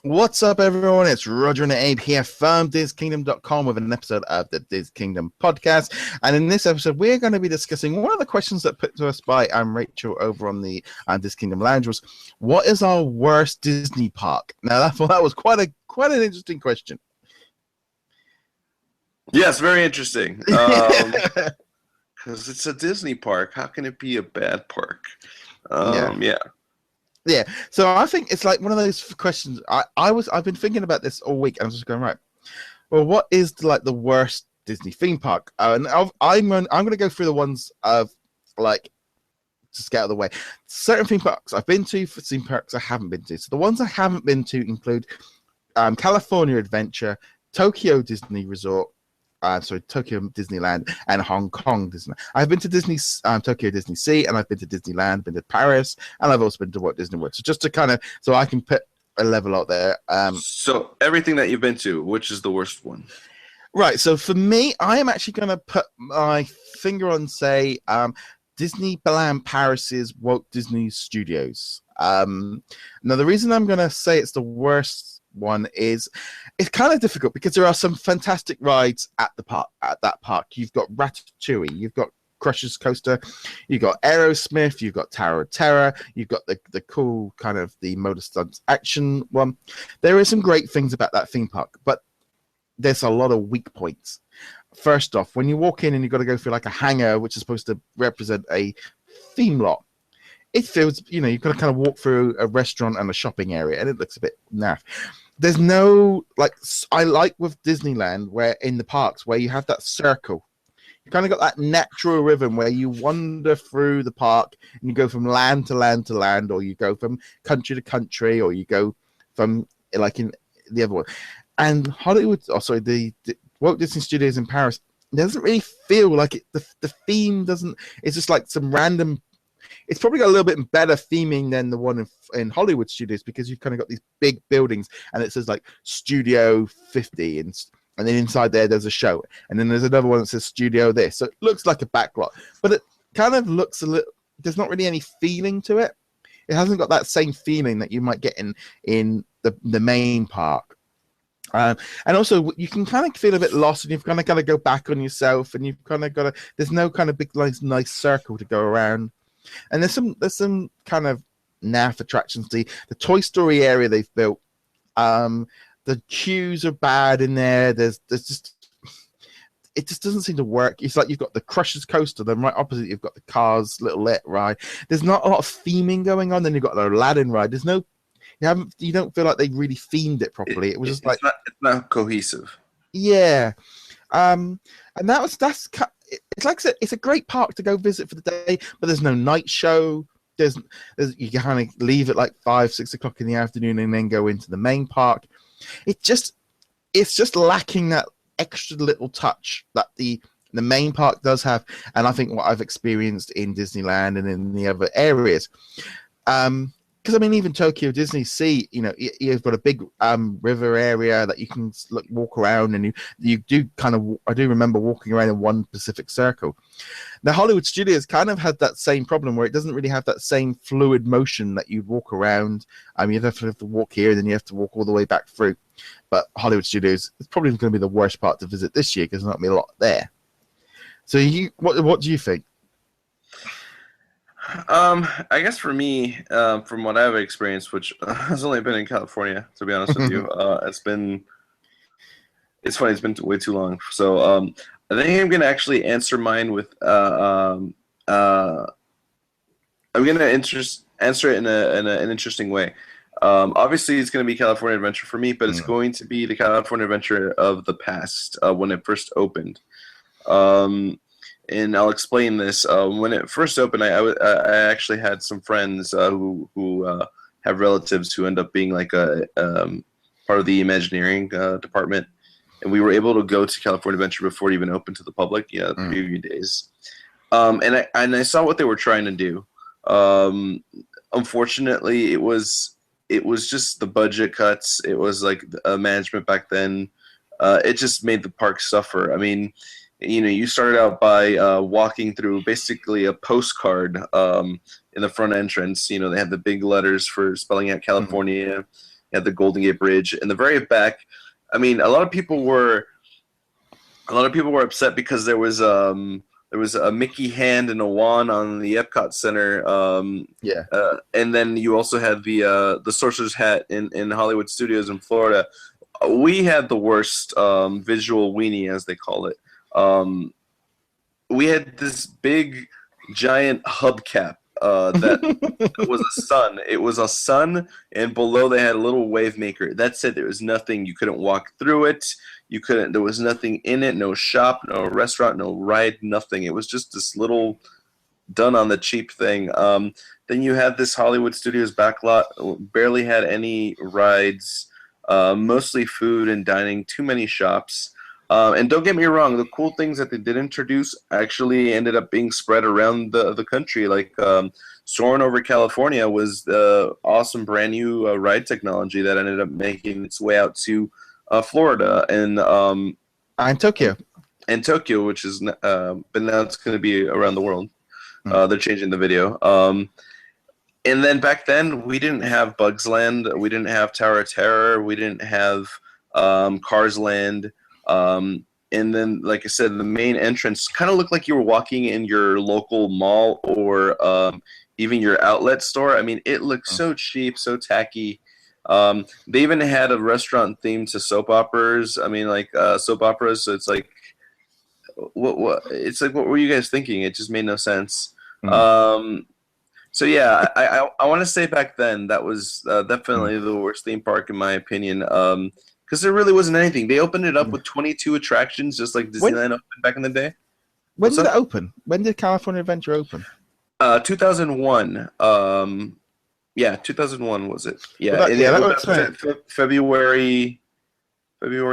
What's up, everyone? It's Roger and Abe here from DisKingdom.com with an episode of the DisKingdom podcast. And in this episode, we're going to be discussing one of the questions that put to us by Rachel over on the DisKingdom Lounge was, what is our worst Disney park? Now, that was quite an interesting question. Yes, very interesting. Because it's a Disney park. How can it be a bad park? Yeah, so I think it's like one of those questions. I've been thinking about this all week. I'm just going, right, well, what is the worst Disney theme park? And I'm going to go through the ones of just get out of the way. Certain theme parks I've been to, for theme parks I haven't been to. So the ones I haven't been to include California Adventure, Tokyo Disney Resort, Tokyo Disneyland and Hong Kong Disneyland. I've been to Tokyo Disney Sea, and I've been to Disneyland, been to Paris, and I've also been to Walt Disney World. So just to so I can put a level out there. So everything that you've been to, which is the worst one? Right. So for me, I am actually going to put my finger on, say, Disneyland Paris's Walt Disney Studios. Now, the reason I'm going to say it's the worst one is it's kind of difficult because there are some fantastic rides at that park. You've got Ratatouille, you've got Crush's Coaster, you've got Aerosmith, you've got Tower of Terror, you've got the cool kind of the motor stunts action one. There are some great things about that theme park, but there's a lot of weak points. First off, when you walk in and you've got to go through like a hangar, which is supposed to represent a theme lot, it feels, you've got to kind of walk through a restaurant and a shopping area, and it looks a bit naff. There's no, I like with Disneyland, where in the parks, where you have that circle. You kind of got that natural rhythm where you wander through the park and you go from land to land to land, or you go from country to country, or you go from, in the other one. And the Walt Disney Studios in Paris, it doesn't really feel like it. The theme doesn't, it's just like some random. It's probably got a little bit better theming than the one in Hollywood Studios, because you've kind of got these big buildings and it says like Studio 50, and then inside there's a show, and then there's another one that says Studio this. So it looks like a backlot, but it kind of looks a little. There's not really any feeling to it. It hasn't got that same feeling that you might get in the main park. And also, you can kind of feel a bit lost, and you've kind of got to go back on yourself, and you've kind of got to. There's no kind of big nice circle to go around. And there's some kind of naff attractions. The Toy Story area they've built, the queues are bad in there. There's just, it just doesn't seem to work. It's like you've got the Crush's Coaster, then right opposite you've got the Cars Little Let ride. There's not a lot of theming going on. Then you've got the Aladdin ride. There's no, you don't feel like they really themed it properly. It was just it's not cohesive. Yeah, and that's. It's like I said, it's a great park to go visit for the day, but there's no night show. There's you can kind of leave at like 5-6 o'clock in the afternoon and then go into the main park. It's just lacking that extra little touch that the main park does have, and I think what I've experienced in Disneyland and in the other areas. Because even Tokyo Disney Sea, you've got a big river area that you can walk around, and you do I do remember walking around in one Pacific Circle. The Hollywood Studios kind of had that same problem where it doesn't really have that same fluid motion that you walk around. You have to walk here, and then you have to walk all the way back through. But Hollywood Studios is probably going to be the worst part to visit this year because there's not going to be a lot there. So what do you think? I guess for me, from what I've experienced, which has only been in California, to be honest with you, it's funny, it's been way too long. So, I think I'm going to actually answer mine with, I'm going to answer it in an interesting way. Obviously it's going to be California Adventure for me, but it's going to be the California Adventure of the past, when it first opened. And I'll explain this. When it first opened, I actually had some friends who have relatives who end up being like a part of the Imagineering department, and we were able to go to California Adventure before it even opened to the public. The preview days, and I saw what they were trying to do. Unfortunately, it was just the budget cuts. It was like management back then. It just made the park suffer. You started out by walking through basically a postcard in the front entrance. They had the big letters for spelling out California. had the Golden Gate Bridge. In the very back, I mean, a lot of people were upset because there was a Mickey hand and a wand on the Epcot Center. And then you also had the Sorcerer's Hat in Hollywood Studios in Florida. We had the worst visual weenie, as they call it. We had this big, giant hubcap that was a sun. It was a sun, and below they had a little wave maker. That's it. There was nothing. You couldn't walk through it. You couldn't. There was nothing in it. No shop, no restaurant, no ride, nothing. It was just this little done on the cheap thing. Then you had this Hollywood Studios backlot. Barely had any rides. Mostly food and dining. Too many shops. And don't get me wrong, the cool things that they did introduce actually ended up being spread around the country. Like soaring over California was the awesome brand new ride technology that ended up making its way out to Florida and Tokyo. And Tokyo, which is but now it's going to be around the world. They're changing the video. And then back then, we didn't have Bugs Land. We didn't have Tower of Terror. We didn't have Cars Land. And then, like I said, the main entrance kind of looked like you were walking in your local mall or even your outlet store. I mean, it looked so cheap, so tacky. They even had a restaurant themed to soap operas. I mean, like soap operas. So it's like, what? It's like, what were you guys thinking? It just made no sense. So yeah, I want to say back then that was definitely the worst theme park in my opinion. Because there really wasn't anything. They opened it up with 22 attractions, just like Disneyland opened back in the day. When did it open? When did California Adventure open? 2001. Yeah, 2001 was it? Yeah, that was February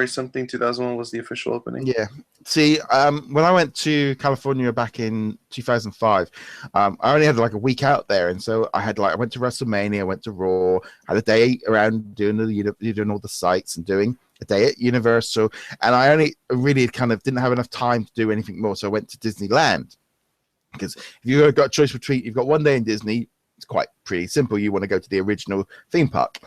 something. 2001 was the official opening. Yeah. See, when I went to California back in 2005, I only had like a week out there, and so I went to WrestleMania, I went to Raw, had a day around doing all the sites and doing a day at Universal, and I only really kind of didn't have enough time to do anything more, so I went to Disneyland. Because if you've got a choice between, you've got one day in Disney, it's quite pretty simple. You want to go to the original theme park,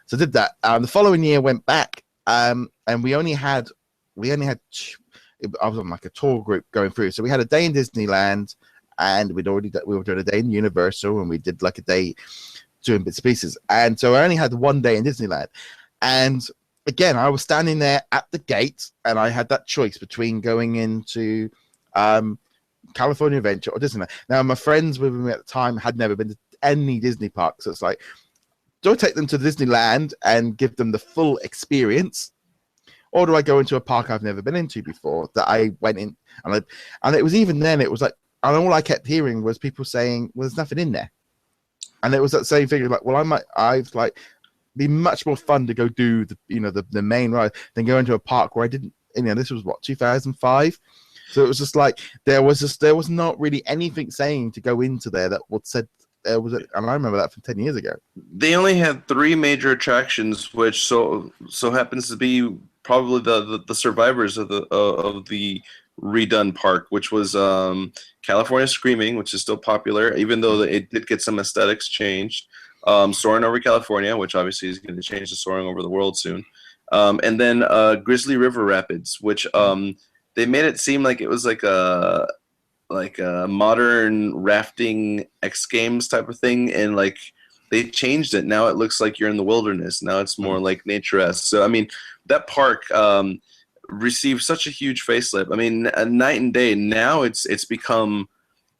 so I did that. The following year, went back, and we only had. I was on like a tour group going through, so we had a day in Disneyland, and we were doing a day in Universal, and we did like a day doing bits and pieces, and so I only had one day in Disneyland, and again I was standing there at the gate, and I had that choice between going into California Adventure or Disneyland. Now my friends with me at the time had never been to any Disney parks, so it's like, do I take them to Disneyland and give them the full experience? Or do I go into a park I've never been into before that I went in and it was even then it was like, and all I kept hearing was people saying, well, there's nothing in there. And it was that same thing like, well, I've like be much more fun to go do the main ride than go into a park where I didn't, this was what, 2005. So it was just like, there was not really anything saying to go into there that would said there was, and I remember that from 10 years ago. They only had 3 major attractions, which so happens to be probably the survivors of the redone park, which was California Screaming, which is still popular, even though it did get some aesthetics changed. Soaring over California, which obviously is going to change to Soaring over the World soon. And then Grizzly River Rapids, which they made it seem like it was like a modern rafting X Games type of thing, and like they changed it. Now it looks like you're in the wilderness. Now it's more like nature-esque. So I mean, that park received such a huge facelift. I mean, night and day. Now it's become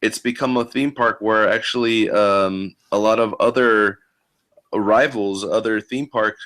a theme park where actually a lot of other rivals, other theme park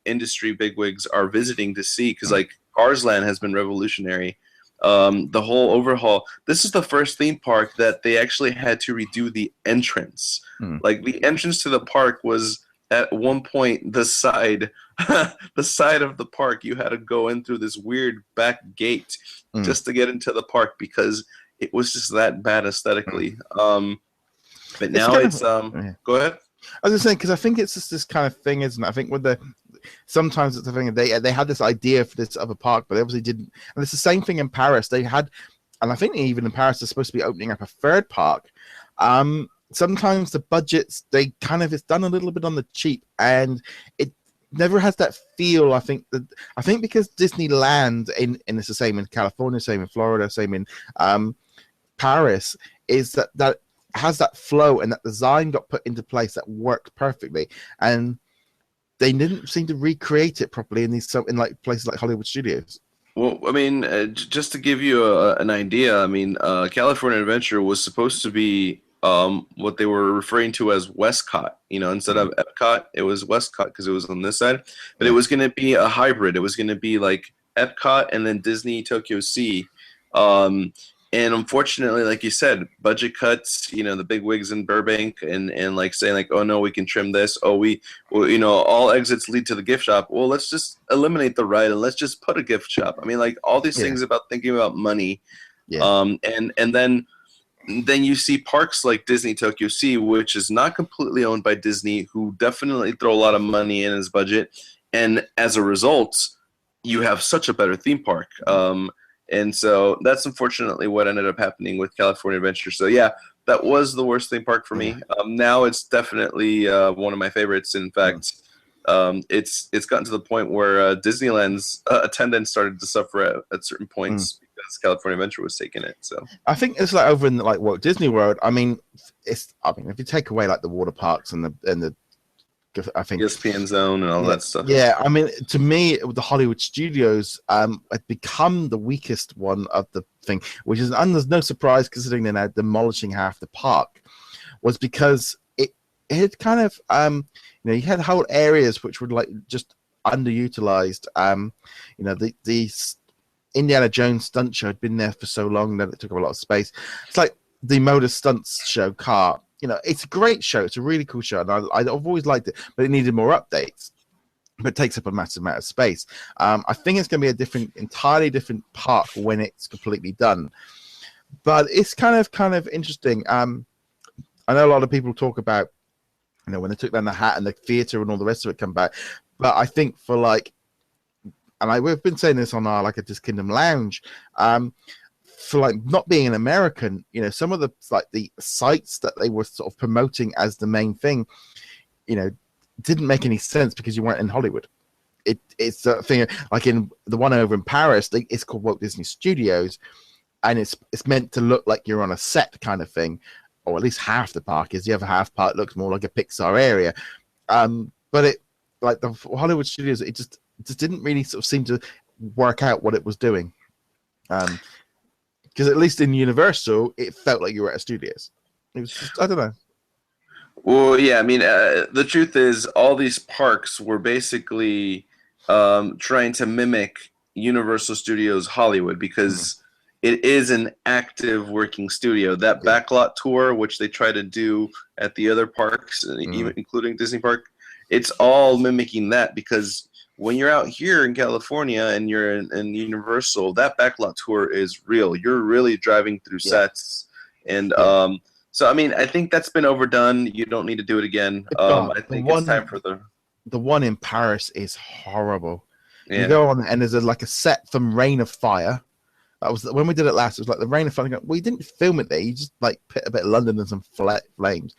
industry bigwigs are visiting to see, because like Cars Land has been revolutionary. The whole overhaul. This is the first theme park that they actually had to redo the entrance. Like the entrance to the park was at one point the side of the park. You had to go in through this weird back gate just to get into the park because it was just that bad aesthetically. But now it's go ahead. I was just saying, because I think it's just this kind of thing, isn't it? I think sometimes it's the thing they had this idea for this other park, but they obviously didn't. And it's the same thing in Paris. They had, and I think even in Paris they're supposed to be opening up a third park. sometimes the budgets it's done a little bit on the cheap, and it never has that feel. I think because Disneyland and it's the same in California, same in Florida, same in Paris, is that has that flow, and that design got put into place that worked perfectly, and they didn't seem to recreate it properly in like places like Hollywood Studios. Well, I mean, just to give you an idea, I mean, California Adventure was supposed to be what they were referring to as Westcott. Instead of Epcot, it was Westcott because it was on this side. But it was going to be a hybrid. It was going to be like Epcot and then Disney Tokyo Sea. And unfortunately, like you said, budget cuts, the big wigs in Burbank and like saying like, oh no, we can trim this. Oh, all exits lead to the gift shop. Well, let's just eliminate the ride and let's just put a gift shop. I mean, like all these things about thinking about money. Yeah. And then you see parks like Disney Tokyo Sea, which is not completely owned by Disney, who definitely throw a lot of money in his budget. And as a result, you have such a better theme park. And so that's unfortunately what ended up happening with California Adventure. So yeah, that was the worst theme park for me. Now it's definitely one of my favorites. In fact, it's gotten to the point where Disneyland's attendance started to suffer at certain points because California Adventure was taking it. So I think it's like over in like Walt Disney World. I mean, if you take away like the water parks and the I think ESPN Zone and all that stuff. Yeah, I mean, to me, the Hollywood Studios had become the weakest one of the thing, which is, and there's no surprise considering they're now demolishing half the park, was because it had kind of, you had whole areas which were like just underutilized. The Indiana Jones stunt show had been there for so long that it took up a lot of space. It's like the Motor Stunts show car. It's a great show. It's a really cool show, and I've always liked it, but it needed more updates. But it takes up a massive amount of space. I think it's going to be entirely different park when it's completely done. But it's kind of interesting. I know a lot of people talk about, when they took down the hat and the theater and all the rest of it come back. But I think for like, and we've been saying this on our like a DisKingdom lounge. For like not being an American, some of the sites that they were sort of promoting as the main thing, didn't make any sense because you weren't in Hollywood. It's a thing like in the one over in Paris, it's called Walt Disney Studios, and it's meant to look like you're on a set kind of thing, or at least half the park is. The other half part looks more like a Pixar area, but it like the Hollywood Studios, it just didn't really sort of seem to work out what it was doing. Because at least in Universal, it felt like you were at a Studios. It was just, I don't know. Well, yeah, I mean, the truth is all these parks were basically trying to mimic Universal Studios Hollywood because it is an active working studio. That backlot tour, which they try to do at the other parks, even including Disney Park, it's all mimicking that because when you're out here in California and you're in Universal, that backlot tour is real. You're really driving through sets. And so, I mean, I think that's been overdone. You don't need to do it again. I think it's time for the one in Paris is horrible. Yeah. You go on and there's like a set from Reign of Fire. That was when we did it last. It was like the Reign of Fire. We didn't film it there. You just like put a bit of London and some flames.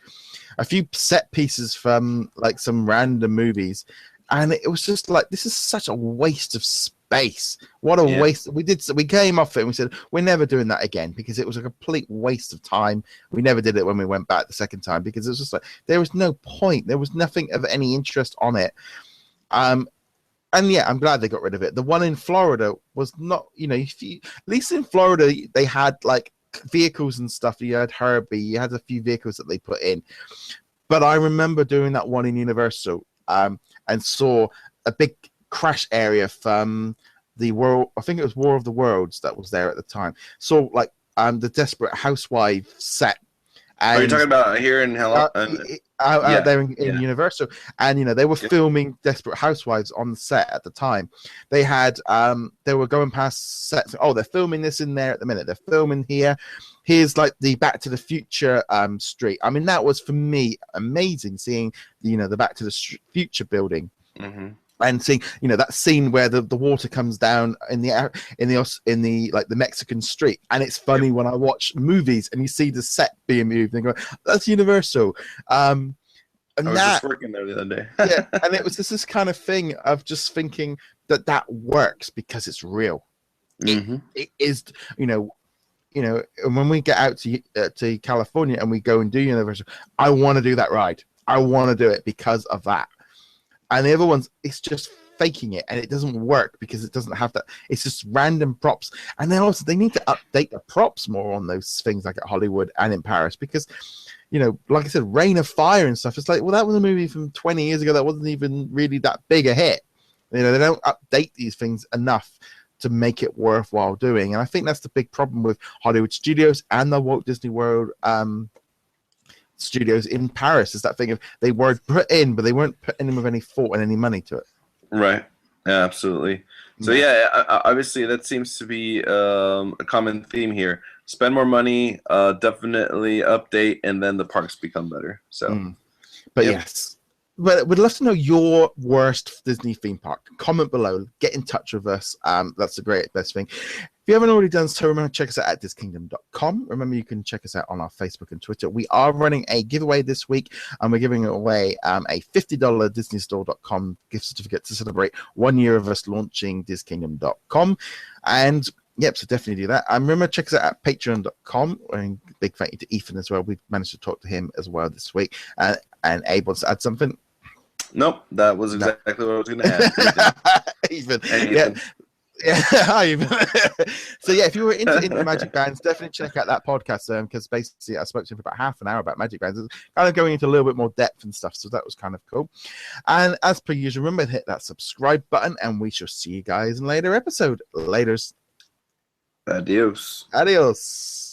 A few set pieces from like some random movies. And it was just like, this is such a waste of space. What a waste. We came off it and we said, we're never doing that again because it was a complete waste of time. We never did it when we went back the second time because it was just like, there was no point. There was nothing of any interest on it. And yeah, I'm glad they got rid of it. The one in Florida was not, at least in Florida, they had like vehicles and stuff. You had Herbie, you had a few vehicles that they put in. But I remember doing that one in Universal. And saw a big crash area from the world. I think it was War of the Worlds that was there at the time. So like the Desperate Housewives set. And, are you talking about here in out there in Universal? And they were filming Desperate Housewives on the set at the time. They had they were going past sets. Oh, they're filming this in there at the minute. They're filming here. Here's like the Back to the Future street. I mean, that was for me amazing seeing the Back to the Future building. and seeing, that scene where the water comes down in the like the Mexican street, and it's funny when I watch movies and you see the set being moved and go, that's Universal. And I was just working there the other day. yeah, and it was this kind of thing of just thinking that works because it's real. It is, and when we get out to California and we go and do Universal, I want to do that ride. I want to do it because of that. And the other ones, it's just faking it, and it doesn't work because it doesn't have that. It's just random props. And then also they need to update the props more on those things, like at Hollywood and in Paris, because, like I said, Reign of Fire and stuff. It's like, well, that was a movie from 20 years ago that wasn't even really that big a hit. They don't update these things enough to make it worthwhile doing. And I think that's the big problem with Hollywood Studios and the Walt Disney World studios in Paris, is that thing of they were put in, but they weren't putting in with any thought and any money to it. Right. Yeah, absolutely. So yeah, obviously that seems to be a common theme here. Spend more money, definitely update, and then the parks become better. So, but yes. But we'd love to know your worst Disney theme park. Comment below. Get in touch with us. That's the best thing. If you haven't already done so, remember to check us out at DisKingdom.com. Remember, you can check us out on our Facebook and Twitter. We are running a giveaway this week, and we're giving away a $50 DisneyStore.com gift certificate to celebrate 1 year of us launching DisKingdom.com. And yep, so definitely do that. And remember, check us out at Patreon.com. And big thank you to Ethan as well. We've managed to talk to him as well this week. And able to add something. Nope, that was exactly what I was going to add. Even. Yeah. Hi, even. So yeah, if you were into Magic Bands, definitely check out that podcast, because basically I spoke to him for about half an hour about Magic Bands. It was kind of going into a little bit more depth and stuff, so that was kind of cool. And as per usual, remember to hit that subscribe button, and we shall see you guys in a later episode. Laters. Adios. Adios.